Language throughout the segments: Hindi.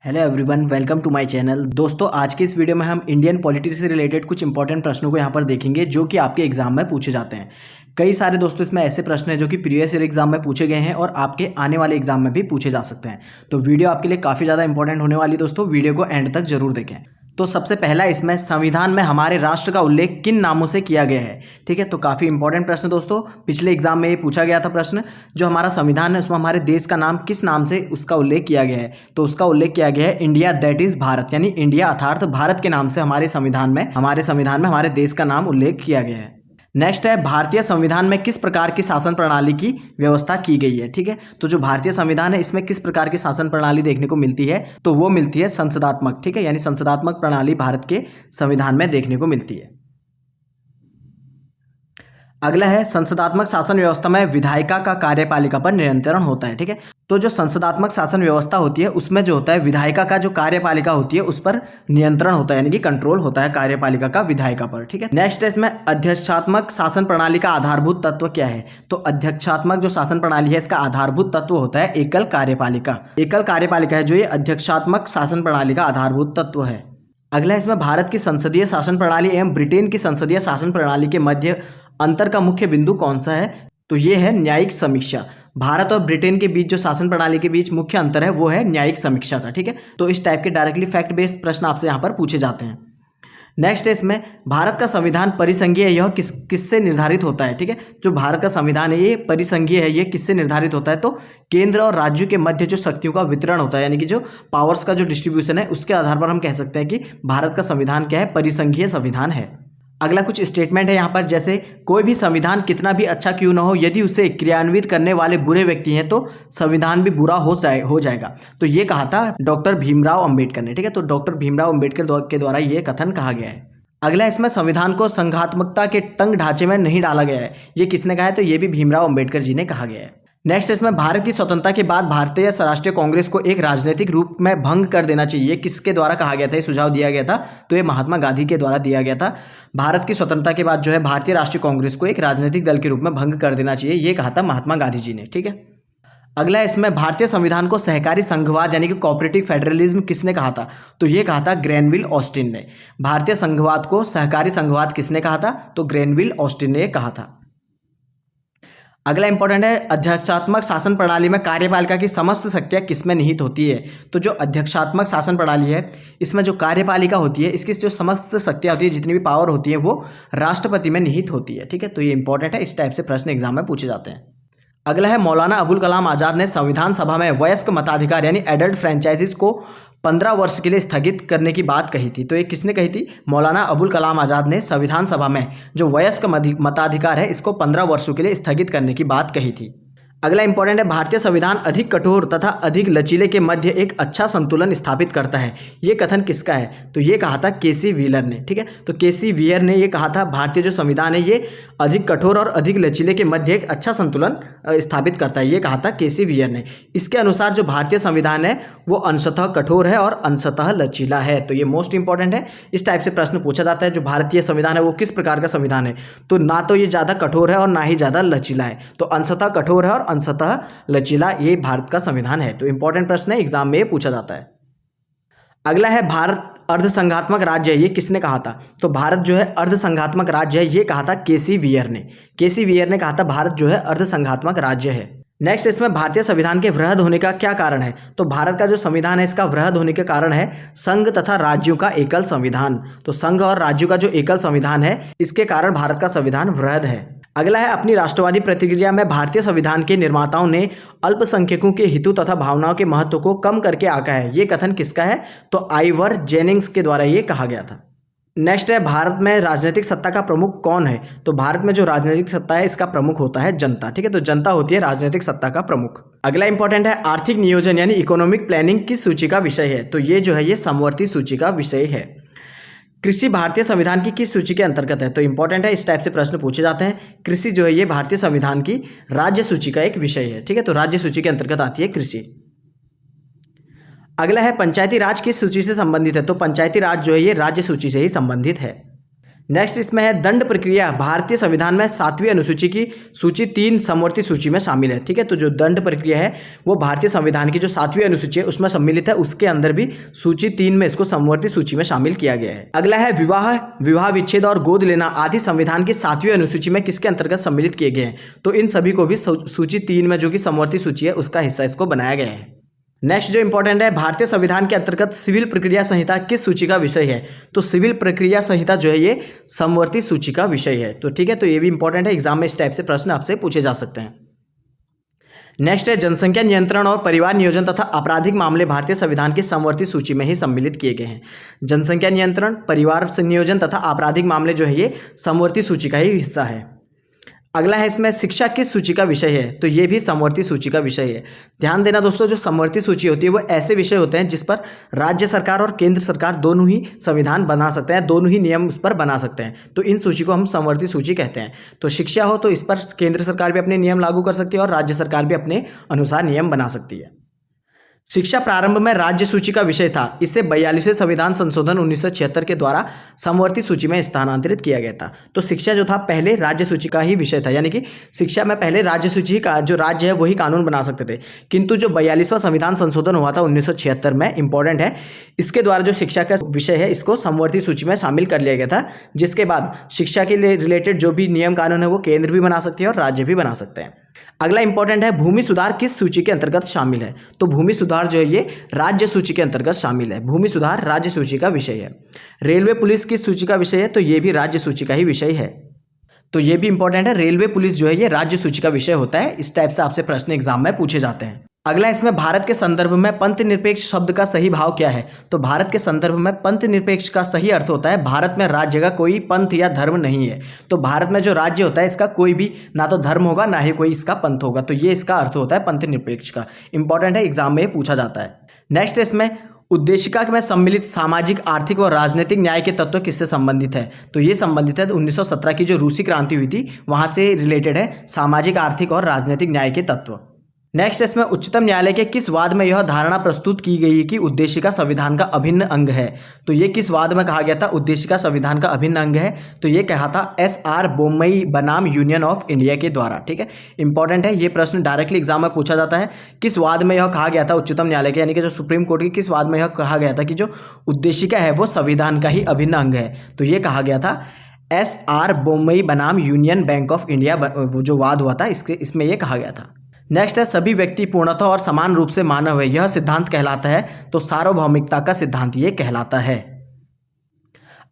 Hello everyone, welcome to my channel. दोस्तों, आज के इस वीडियो में हम इंडियन पॉलिटिक्स से रिलेटेड कुछ इंपॉर्टेंट प्रश्नों को यहाँ पर देखेंगे जो कि आपके एग्जाम में पूछे जाते हैं। कई सारे दोस्तों इसमें ऐसे प्रश्न हैं जो कि प्रीवियस ईयर एग्जाम में पूछे गए हैं और आपके आने वाले एग्जाम में भी पूछे जा सकते हैं। तो वीडियो आपके लिए काफ़ी ज़्यादा इंपॉर्टेंट होने वाली दोस्तों, वीडियो को एंड तक जरूर देखें। तो सबसे पहला इसमें संविधान में हमारे राष्ट्र का उल्लेख किन नामों से किया गया है। ठीक है, तो काफ़ी इंपॉर्टेंट प्रश्न दोस्तों, पिछले एग्जाम में ये पूछा गया था प्रश्न। जो हमारा संविधान है उसमें हमारे देश का नाम किस नाम से उसका उल्लेख किया गया है, तो उसका उल्लेख किया गया है इंडिया, दैट इज भारत, यानी इंडिया अर्थात भारत के नाम से हमारे संविधान में हमारे देश का नाम उल्लेख किया गया है। नेक्स्ट है, भारतीय संविधान में किस प्रकार की शासन प्रणाली की व्यवस्था की गई है। ठीक है, तो जो भारतीय संविधान है इसमें किस प्रकार की शासन प्रणाली देखने को मिलती है, तो वो मिलती है संसदात्मक। ठीक है, यानी संसदात्मक प्रणाली भारत के संविधान में देखने को मिलती है। अगला है, संसदात्मक शासन व्यवस्था में विधायिका का कार्यपालिका पर नियंत्रण होता है। ठीक है, तो जो संसदात्मक शासन व्यवस्था होती है उसमें जो होता है विधायिका का जो कार्यपालिका होती है उस पर नियंत्रण होता है, यानी कि कंट्रोल होता है कार्यपालिका का विधायिका पर। ठीक है, नेक्स्ट है इसमें अध्यक्षात्मक शासन प्रणाली का आधारभूत तत्व क्या है। तो अध्यक्षात्मक जो शासन प्रणाली है इसका आधारभूत तत्व होता है एकल कार्यपालिका। एकल कार्यपालिका है जो ये अध्यक्षात्मक शासन प्रणाली का आधारभूत तत्व है। अगला इसमें भारत की संसदीय शासन प्रणाली एवं ब्रिटेन की संसदीय शासन प्रणाली के मध्य अंतर का मुख्य बिंदु कौन सा है, तो ये है न्यायिक समीक्षा। भारत और ब्रिटेन के बीच जो शासन प्रणाली के बीच मुख्य अंतर है वो है न्यायिक समीक्षा का। ठीक है, तो इस टाइप के डायरेक्टली फैक्ट बेस्ड प्रश्न आपसे यहाँ पर पूछे जाते हैं। नेक्स्ट है इसमें, भारत का संविधान परिसंघीय है, यह किससे निर्धारित होता है। ठीक है, जो भारत का संविधान है ये परिसंघीय है, ये किससे निर्धारित होता है, तो केंद्र और राज्यों के मध्य जो शक्तियों का वितरण होता है, यानी कि जो पावर्स का जो डिस्ट्रीब्यूशन है उसके आधार पर हम कह सकते हैं कि भारत का संविधान क्या है, परिसंघीय संविधान है। अगला कुछ स्टेटमेंट है यहाँ पर, जैसे कोई भी संविधान कितना भी अच्छा क्यों न हो, यदि उसे क्रियान्वित करने वाले बुरे व्यक्ति हैं तो संविधान भी बुरा हो जाएगा। तो ये कहा था डॉक्टर भीमराव अंबेडकर ने। ठीक है, तो डॉक्टर भीमराव अंबेडकर के द्वारा ये कथन कहा गया है। अगला इसमें, संविधान को संघात्मकता के तंग ढांचे में नहीं डाला गया है, ये किसने कहा है, तो ये भी भीमराव अंबेडकर जी ने कहा गया है। नेक्स्ट इसमें, भारत की स्वतंत्रता के बाद भारतीय राष्ट्रीय कांग्रेस को एक राजनीतिक रूप में भंग कर देना चाहिए, किसके द्वारा कहा गया था, ये सुझाव दिया गया था, तो ये महात्मा गांधी के द्वारा दिया गया था। भारत की स्वतंत्रता के बाद जो है भारतीय राष्ट्रीय कांग्रेस को एक राजनीतिक दल के रूप में भंग कर देना चाहिए, ये कहा था महात्मा गांधी जी ने। ठीक है, अगला इसमें, भारतीय संविधान को सहकारी संघवाद यानी कि कोऑपरेटिव फेडरलिज्म किसने कहा था, तो ये कहा था ग्रैनविल ऑस्टिन ने। भारतीय संघवाद को सहकारी संघवाद किसने कहा था, तो ग्रैनविल ऑस्टिन ने कहा था। अगला इंपॉर्टेंट है, अध्यक्षात्मक शासन प्रणाली में कार्यपालिका की समस्त शक्तियां किसमें निहित होती है। तो जो अध्यक्षात्मक शासन प्रणाली है इसमें जो कार्यपालिका होती है इसकी जो समस्त शक्तियां होती है, जितनी भी पावर होती है वो राष्ट्रपति में निहित होती है। ठीक है, तो ये इंपॉर्टेंट है, इस टाइप से प्रश्न एग्जाम में पूछे जाते हैं। अगला है, मौलाना अबुल कलाम आज़ाद ने संविधान सभा में वयस्क मताधिकार यानी एडल्ट फ्रेंचाइजीज को 15 वर्ष के लिए स्थगित करने की बात कही थी, तो ये किसने कही थी, मौलाना अबुल कलाम आज़ाद ने संविधान सभा में जो वयस्क मताधिकार है इसको 15 वर्षों के लिए स्थगित करने की बात कही थी। अगला इंपॉर्टेंट है, भारतीय संविधान अधिक कठोर तथा अधिक लचीले के मध्य एक अच्छा संतुलन स्थापित करता है, ये कथन किसका है, तो ये कहा था केसी व्हीलर ने। ठीक है, तो केसी व्हीलर ने ये कहा था भारतीय जो संविधान है ये अधिक कठोर और अधिक लचीले के मध्य एक अच्छा संतुलन स्थापित करता है, ये कहा था केसी व्हीलर ने। इसके अनुसार जो भारतीय संविधान है वो अंशतः कठोर है और अंशतः लचीला है, तो ये मोस्ट इंपॉर्टेंट है। इस टाइप से प्रश्न पूछा जाता है, जो भारतीय संविधान है वो किस प्रकार का संविधान है, तो ना तो ये ज़्यादा कठोर है और ना ही ज़्यादा लचीला है, तो अंशतः कठोर है और अंशतः लचीला ये भारत का संविधान है। तो इंपॉर्टेंट प्रश्न है, एग्जाम में पूछा जाता है। अगला है, भारत अर्धसंघात्मक राज्य है, ये किसने कहा था, तो भारत जो है अर्धसंघात्मक राज्य है, ये कहा था केसी व्हीलर ने। केसी व्हीलर ने कहा था भारत जो है अर्धसंघात्मक राज्य है। नेक्स्ट इसमें, भारतीय संविधान के वृहद होने का क्या कारण है, तो भारत का जो संविधान है इसका वृहद होने के कारण है संघ तथा राज्यों का एकल संविधान। तो संघ और राज्यों का जो एकल संविधान है इसके कारण भारत का संविधान वृहद है। अगला है, अपनी राष्ट्रवादी प्रतिक्रिया में भारतीय संविधान के निर्माताओं ने अल्पसंख्यकों के हितों तथा भावनाओं के महत्व को कम करके आंका है, ये कथन किसका है, तो आइवर जेनिंग्स के द्वारा ये कहा गया था। नेक्स्ट है, भारत में राजनीतिक सत्ता का प्रमुख कौन है, तो भारत में जो राजनीतिक सत्ता है इसका प्रमुख होता है जनता। ठीक है, तो जनता होती है राजनीतिक सत्ता का प्रमुख। अगला इंपॉर्टेंट है, आर्थिक नियोजन यानी इकोनॉमिक प्लानिंग किस सूची का विषय है, तो ये जो है ये समवर्ती सूची का विषय है। कृषि भारतीय संविधान की किस सूची के अंतर्गत है, तो इंपॉर्टेंट है, इस टाइप से प्रश्न पूछे जाते हैं। कृषि जो है ये भारतीय संविधान की राज्य सूची का एक विषय है। ठीक है, तो राज्य सूची के अंतर्गत आती है कृषि। अगला है, पंचायती राज किस सूची से संबंधित है, तो पंचायती राज जो है ये राज्य सूची से ही संबंधित है। नेक्स्ट इसमें है दंड प्रक्रिया भारतीय संविधान में 7वीं अनुसूची की सूची 3 समवर्ती सूची में शामिल है। ठीक है, तो जो दंड प्रक्रिया है वो भारतीय संविधान की जो 7वीं अनुसूची है उसमें सम्मिलित है, उसके अंदर भी सूची 3 में इसको समवर्ती सूची में शामिल किया गया है। अगला है विवाह विच्छेद और गोद लेना आदि संविधान की 7वीं अनुसूची में किसके अंतर्गत सम्मिलित किए गए हैं, तो इन सभी को भी सूची 3 में जो कि समवर्ती सूची है उसका हिस्सा इसको बनाया गया है। नेक्स्ट जो इंपॉर्टेंट है, भारतीय संविधान के अंतर्गत सिविल प्रक्रिया संहिता किस सूची का विषय है, तो सिविल प्रक्रिया संहिता जो है ये समवर्ती सूची का विषय है। तो ठीक है, तो ये भी इंपॉर्टेंट है, एग्जाम में इस टाइप से प्रश्न आपसे पूछे जा सकते हैं। नेक्स्ट है जनसंख्या नियंत्रण और परिवार नियोजन तथा आपराधिक मामले भारतीय संविधान की समवर्ती सूची में ही सम्मिलित किए गए हैं। जनसंख्या नियंत्रण, परिवार नियोजन तथा आपराधिक मामले जो है ये समवर्ती सूची का ही हिस्सा है। अगला है इसमें शिक्षा किस सूची का विषय है, तो ये भी समवर्ती सूची का विषय है। ध्यान देना दोस्तों, जो समवर्ती सूची होती है वो ऐसे विषय होते हैं जिस पर राज्य सरकार और केंद्र सरकार दोनों ही संविधान बना सकते हैं, दोनों ही नियम उस पर बना सकते हैं, तो इन सूची को हम समवर्ती सूची कहते हैं। तो शिक्षा हो तो इस पर केंद्र सरकार भी अपने नियम लागू कर सकती है और राज्य सरकार भी अपने अनुसार नियम बना सकती है। शिक्षा प्रारंभ में राज्य सूची का विषय था, इसे 42वें संविधान संशोधन 1976 के द्वारा समवर्ती सूची में स्थानांतरित किया गया था। तो शिक्षा जो था पहले राज्य सूची का ही विषय था, यानी कि शिक्षा में पहले राज्य सूची का जो राज्य है वही कानून बना सकते थे, किंतु जो 42वां संविधान संशोधन हुआ था 1976 में, इंपॉर्टेंट है, इसके द्वारा जो शिक्षा का विषय है इसको समवर्ती सूची में शामिल कर लिया गया था, जिसके बाद शिक्षा के लिए रिलेटेड जो भी नियम कानून है वो केंद्र भी बना सकती है और राज्य भी बना सकते हैं। अगला इंपॉर्टेंट है भूमि सुधार किस सूची के अंतर्गत शामिल है, तो भूमि सुधार जो है ये राज्य सूची के अंतर्गत शामिल है। भूमि सुधार राज्य सूची का विषय है। रेलवे पुलिस किस सूची का विषय है, तो ये भी राज्य सूची का ही विषय है। तो ये भी इंपॉर्टेंट है, रेलवे पुलिस जो है ये राज्य सूची का विषय होता है। इस टाइप से आपसे प्रश्न एग्जाम में पूछे जाते हैं। अगला इसमें भारत के संदर्भ में पंथ निरपेक्ष शब्द का सही भाव क्या है, तो भारत के संदर्भ में पंथ निरपेक्ष का सही अर्थ होता है भारत में राज्य का कोई पंथ या धर्म नहीं है। तो भारत में जो राज्य होता है इसका कोई भी ना तो धर्म होगा ना ही कोई इसका पंथ होगा, तो ये इसका अर्थ होता है पंथ निरपेक्ष का। इंपॉर्टेंट है, एग्जाम में पूछा जाता है। नेक्स्ट इसमें उद्देशिका में सम्मिलित सामाजिक आर्थिक और राजनीतिक न्याय के तत्व किससे संबंधित है, तो ये संबंधित है 1917 की जो रूसी क्रांति हुई थी वहां से रिलेटेड है सामाजिक आर्थिक और राजनीतिक न्याय के तत्व। नेक्स्ट इसमें उच्चतम न्यायालय के किस वाद में यह धारणा प्रस्तुत की गई है कि उद्देशिका संविधान का अभिन्न अंग है, तो ये किस वाद में कहा गया था उद्देशिका संविधान का अभिन्न अंग है, तो ये कहा था SR बोम्मई बनाम यूनियन ऑफ इंडिया के द्वारा। ठीक है, इंपॉर्टेंट है, ये प्रश्न डायरेक्टली एग्जाम में पूछा जाता है। किस वाद में यह कहा गया था उच्चतम न्यायालय के, यानी कि जो सुप्रीम कोर्ट की किस वाद में यह कहा गया था कि जो उद्देशिका है वो संविधान का ही अभिन्न अंग है, तो ये कहा गया था SR बोम्मई बनाम यूनियन बैंक ऑफ इंडिया, वो जो वाद हुआ था इसमें यह कहा गया था। नेक्स्ट है सभी व्यक्ति पूर्णतः और समान रूप से मानव है, यह सिद्धांत कहलाता है, तो सार्वभौमिकता का सिद्धांत ये कहलाता है।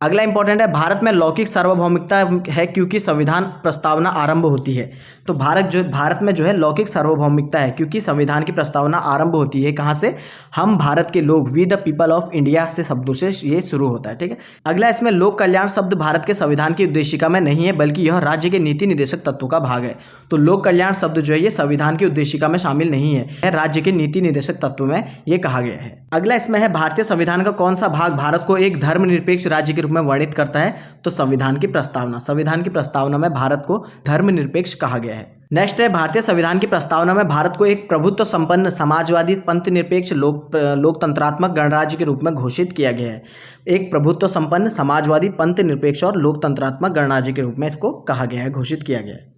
अगला इंपॉर्टेंट है भारत में लौकिक सार्वभौमिकता है क्योंकि संविधान प्रस्तावना आरंभ होती है, तो भारत में जो है लौकिक सार्वभौमिकता है क्योंकि संविधान की प्रस्तावना आरंभ होती है कहाँ से, हम भारत के लोग, we the people of India से शब्दों से ये शुरू होता है। ठीक है, अगला इसमें लोक कल्याण शब्द भारत के संविधान की उद्देशिका में नहीं है बल्कि यह राज्य के नीति निर्देशक तत्वों का भाग है। तो लोक कल्याण शब्द जो है ये संविधान की उद्देशिका में शामिल नहीं है, यह राज्य के नीति निर्देशक तत्व में ये कहा गया है। अगला इसमें है भारतीय संविधान का कौन सा भाग भारत को एक धर्मनिरपेक्ष राज्य के में वर्णित करता है, तो संविधान की प्रस्तावना। संविधान की प्रस्तावना में भारत को धर्मनिरपेक्ष कहा गया है। नेक्स्ट है भारतीय संविधान की प्रस्तावना में भारत को एक प्रभुत्व संपन्न समाजवादी पंथ निरपेक्ष लोकतंत्रात्मक गणराज्य के रूप में घोषित किया गया है। एक प्रभुत्व संपन्न समाजवादी पंथ निरपेक्ष और लोकतंत्रात्मक गणराज्य के रूप में इसको कहा गया है, घोषित किया गया है।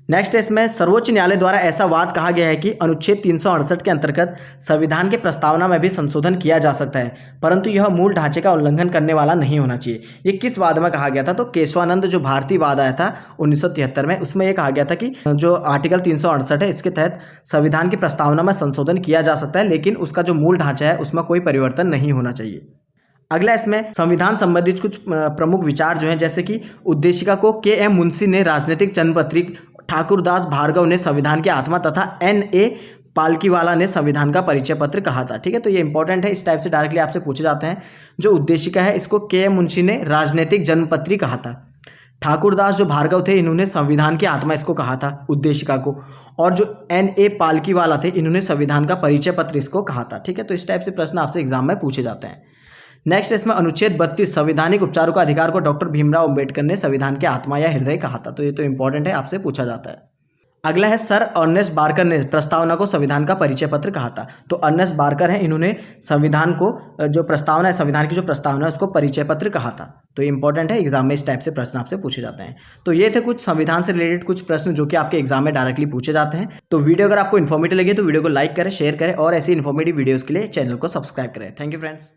नेक्स्ट इसमें सर्वोच्च न्यायालय द्वारा ऐसा वाद कहा गया है कि अनुच्छेद 368 के अंतर्गत संविधान की प्रस्तावना में भी संशोधन किया जा सकता है, परंतु यह मूल ढांचे का उल्लंघन करने वाला नहीं होना चाहिए। ये किस वाद में कहा गया था, तो केशवानंद जो भारतीय वाद आया था 1973 में, उसमें यह कहा गया था कि जो आर्टिकल 368 है इसके तहत संविधान की प्रस्तावना में संशोधन किया जा सकता है, लेकिन उसका जो मूल ढांचा है उसमें कोई परिवर्तन नहीं होना चाहिए। अगला इसमें संविधान संबंधित कुछ प्रमुख विचार जो हैं, जैसे कि उद्देशिका को KM मुंशी ने राजनीतिक जनपत्री, ठाकुरदास भार्गव ने संविधान की आत्मा तथा NA पालकीवाला ने संविधान का परिचय पत्र कहा था। ठीक है, तो ये इंपॉर्टेंट है, इस टाइप से डायरेक्टली आपसे पूछे जाते हैं। जो उद्देशिका है इसको KM मुंशी ने राजनीतिक जन्मपत्री कहा था। ठाकुरदास जो भार्गव थे इन्होंने संविधान की आत्मा इसको कहा था उद्देशिका को, और जो NA पालकीवाला थे इन्होंने संविधान का परिचय पत्र इसको कहा था। ठीक है, तो इस टाइप से प्रश्न आपसे एग्जाम में पूछे जाते हैं। नेक्स्ट इसमें अनुच्छेद 32 संवैधानिक उपचारों का अधिकार को डॉक्टर भीमराव अंबेडकर ने संविधान की आत्मा या हृदय कहा था, तो ये तो इंपॉर्टेंट है, आपसे पूछा जाता है। अगला है सर अर्नेस्ट बार्कर ने प्रस्तावना को संविधान का परिचय पत्र कहा था। तो अर्नेस्ट बार्कर है, इन्होंने संविधान को जो प्रस्तावना है, संविधान की जो प्रस्तावना है उसको परिचय पत्र कहा था। तो ये इंपॉर्टेंट है, एग्जाम में इस टाइप से प्रश्न आपसे पूछे जाते हैं। तो ये थे कुछ संविधान से रिलेटेड कुछ प्रश्न जो कि आपके एग्जाम में डायरेक्टली पूछे जाते हैं। तो वीडियो अगर आपको इन्फॉर्मेटिव लगे तो वीडियो को लाइक करें, शेयर करें और ऐसी इन्फॉर्मेटिव वीडियोज़ के लिए चैनल को सब्सक्राइब करें। Thank you friends.